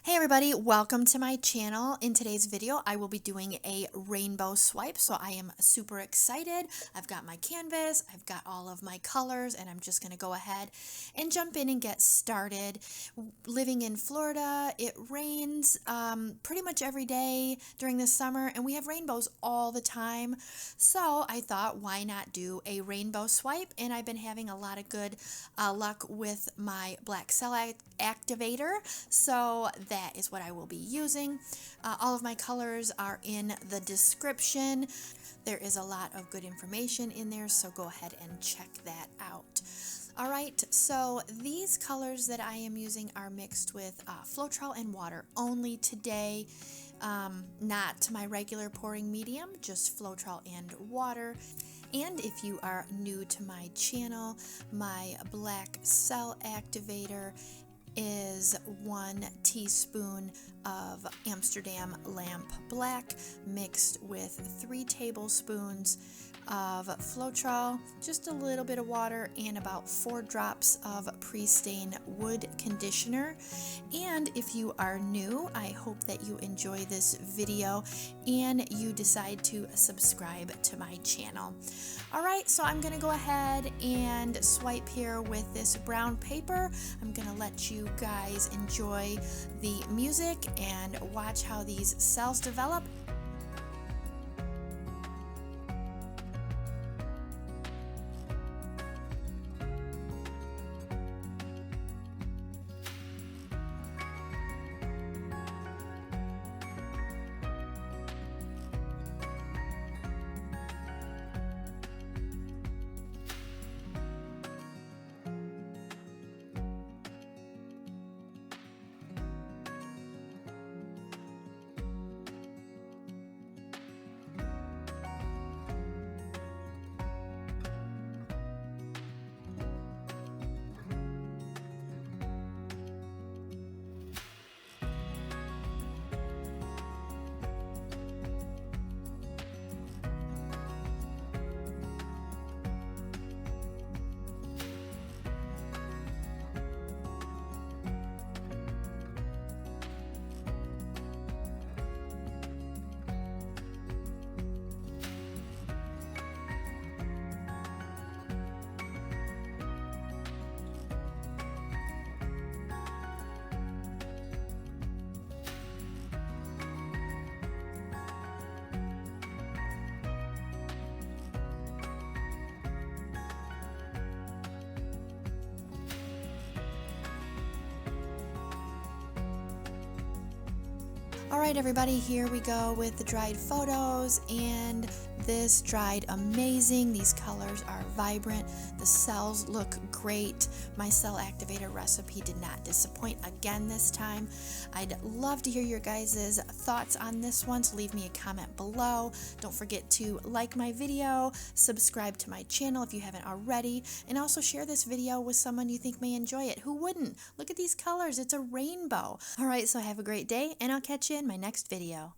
Hey everybody, welcome to my channel. In today's video, I will be doing a rainbow swipe, so I am super excited. I've got my canvas, I've got all of my colors, and I'm just going to go ahead and jump in and get started. Living in Florida, it rains pretty much every day during the summer, and we have rainbows all the time. So I thought, why not do a rainbow swipe? And I've been having a lot of good luck with my black Cell Activator, so that is what I will be using. All of my colors are in the description. There is a lot of good information in there, so go ahead and check that out. All right, so these colors that I am using are mixed with Floetrol and water only today. Not my regular pouring medium, just Floetrol and water. And if you are new to my channel, my black Cell Activator is 1 teaspoon of Amsterdam lamp black mixed with 3 tablespoons of Floetrol, just a little bit of water, and about 4 drops of pre-stain wood conditioner. And if you are new, I hope that you enjoy this video and you decide to subscribe to my channel. Alright, so I'm going to go ahead and swipe here with this brown paper. I'm going to let you guys enjoy the music and watch how these cells develop. Alright everybody, here we go with the dried photos, and this dried amazing. These colors are vibrant. The cells look great. My Cell Activator recipe did not disappoint again this time. I'd love to hear your guys' thoughts on this one, so leave me a comment below. Don't forget to like my video, subscribe to my channel if you haven't already, and also share this video with someone you think may enjoy it. Who wouldn't? Look at these colors, it's a rainbow. Alright, so have a great day, and I'll catch you in my next video.